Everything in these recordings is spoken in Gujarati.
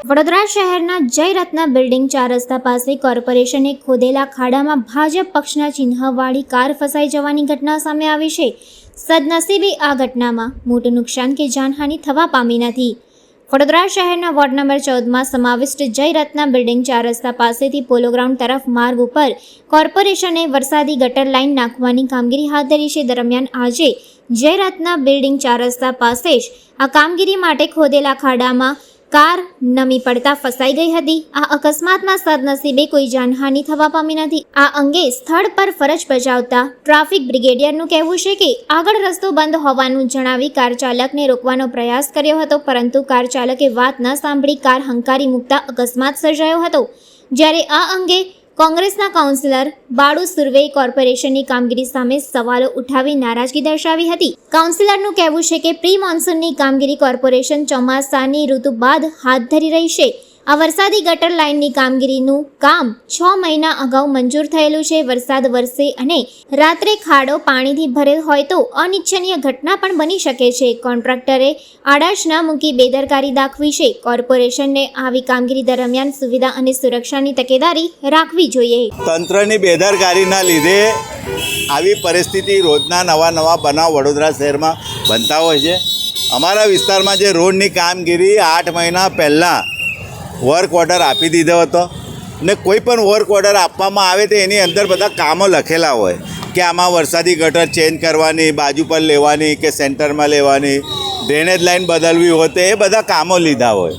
વડોદરા શહેરના જયરત્ન બિલ્ડિંગ 4 રસ્તા પાસે કોર્પોરેશને ખોદેલા ખાડામાં ભાજપ પક્ષના ચિહ્નવાળી કાર ફસાઈ જવાની ઘટના સામે આવી છે। સદનસીબે આ ઘટનામાં મોટું નુકસાન કે જાનહાનિ થવા પામી નથી। વડોદરા શહેરના વોર્ડ નંબર 14માં સમાવિષ્ટ જયરત્ન બિલ્ડિંગ 4 રસ્તા પાસેથી પોલો ગ્રાઉન્ડ તરફ માર્ગ ઉપર કોર્પોરેશને વરસાદી ગટર લાઇન નાખવાની કામગીરી હાથ ધરી છે। દરમિયાન આજે જયરત્ન બિલ્ડિંગ 4 રસ્તા પાસે જ આ કામગીરી માટે ખોદેલા ખાડામાં કાર નમી પડતા ફસાઈ ગઈ હતી। આ અકસ્માતમાં સદનસીબે કોઈ જાનહાનિ થવા પામી નથી। આ અંગે સ્થળ પર ફરજ બજાવતા ટ્રાફિક બ્રિગેડિયરનું કહેવું છે કે આગળ રસ્તો બંધ હોવાનું જણાવી કાર ચાલકને રોકવાનો પ્રયાસ કર્યો હતો, પરંતુ કાર ચાલકે વાત ન સાંભળી કાર હંકારી મૂકતા અકસ્માત સર્જાયો હતો। જ્યારે આ અંગે કોંગ્રેસના કાઉન્સિલર બાળુ સુર્વેએ કોર્પોરેશનની કામગીરી સામે સવાલો ઉઠાવી નારાજગી દર્શાવી હતી। કાઉન્સિલરનું કહેવું છે કે પ્રી મોન્સૂનની કામગીરી કોર્પોરેશન ચોમાસાની ઋતુ બાદ હાથ ધરી રહી છે। આ વરસાદી ગટર લાઇનની કામગીરીનું કામ 6 મહિના અગાઉ મંજૂર થયેલું છે। વરસાદ વરસે અને રાત્રે ખાડો પાણીથી ભરેલ હોય તો અનિચ્છનીય ઘટના પણ બની શકે છે। કોન્ટ્રાક્ટરે આડાશ ન મૂકી બેદરકારી દાખવી છે। કોર્પોરેશનને આવી કામગીરી દરમિયાન સુવિધા અને સુરક્ષાની તકેદારી રાખવી જોઈએ। તંત્રની બેદરકારીના લીધે આવી પરિસ્થિતિ રોજના નવા બનાવ વડોદરા શહેરમાં બનતા હોય છે। અમારા વિસ્તારમાં જે રોડની કામગીરી 8 મહિના પહેલાં વર્ક ઓર્ડર આપી દીધો હતો ને કોઈ પણ વર્ક ઓર્ડર આપવામાં આવે તો એની અંદર બધા કામો લખેલા હોય કે આમાં વરસાદી ગટર ચેન્જ કરવાની, બાજુ પર લેવાની કે સેન્ટરમાં લેવાની, ડ્રેનેજ લાઇન બદલવી હોય તો એ બધા કામો લીધા હોય,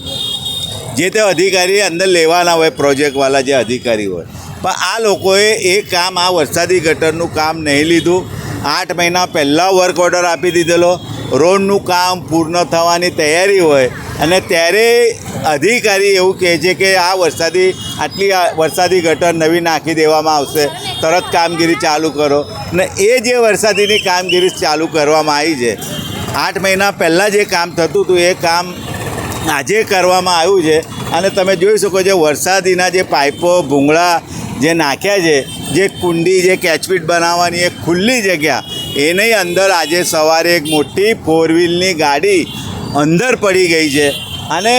જે તે અધિકારી અંદર લેવાના હોય, પ્રોજેક્ટવાળા જે અધિકારી હોય। પણ આ લોકોએ એ કામ, આ વરસાદી ગટરનું કામ નહીં લીધું। 8 મહિના પહેલાં વર્ક ઓર્ડર આપી દીધેલો, રોડનું કામ પૂર્ણ થવાની તૈયારી હોય અને ત્યારે અધિકારી એવું કહે છે કે આટલી વરસાદી ગટર નવી નાખી દેવામાં આવશે, તરત કામગીરી ચાલુ કરો ને એ જે વરસાદીની કામગીરી ચાલુ કરવામાં આવી છે, 8 મહિના પહેલાં જે કામ થતું હતું એ કામ આજે કરવામાં આવ્યું છે। અને તમે જોઈ શકો છો વરસાદીના જે પાઇપો ભૂંગળા જે નાખ્યા છે, જે કુંડી, જે કેચપીટ બનાવવાની એક ખુલ્લી જગ્યા, એની અંદર આજે સવારે એક મોટી 4 વ્હીલની ગાડી અંદર પડી ગઈ છે અને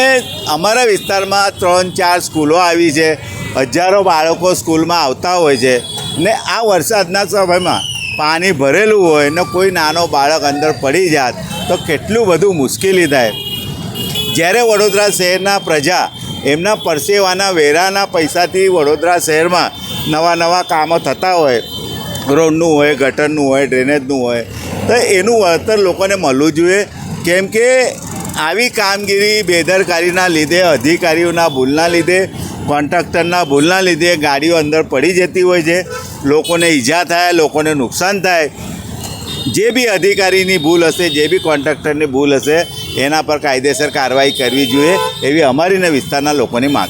અમારા વિસ્તારમાં 3-4 સ્કૂલો આવી છે, હજારો બાળકો સ્કૂલમાં આવતા હોય છે ને આ વરસાદના સમયમાં પાણી ભરેલું હોય ને કોઈ નાનો બાળક અંદર પડી જાત તો કેટલું બધું મુશ્કેલી થાય। જ્યારે વડોદરા શહેરના પ્રજા એમના પરસેવાના વેરાના પૈસાથી વડોદરા શહેરમાં નવા કામો થતા હોય, રોડનું હોય, ગટરનું હોય, ડ્રેનેજનું હોય, તો એનું વળતર લોકોને મળવું જોઈએ। કેમ કે આવી કામગીરી બેદરકારીના લીધે, અધિકારીઓના ભૂલના લીધે, કોન્ટ્રાક્ટરના ભૂલના લીધે ગાડીઓ અંદર પડી જતી હોય છે, લોકોને ઈજા થાય, લોકોને નુકસાન થાય। જે બી અધિકારીની ભૂલ હશે, જે બી કોન્ટ્રાક્ટરની ભૂલ હશે, એના પર કાયદેસર કાર્યવાહી કરવી જોઈએ એવી અમારી વિસ્તારના લોકોની માગણી।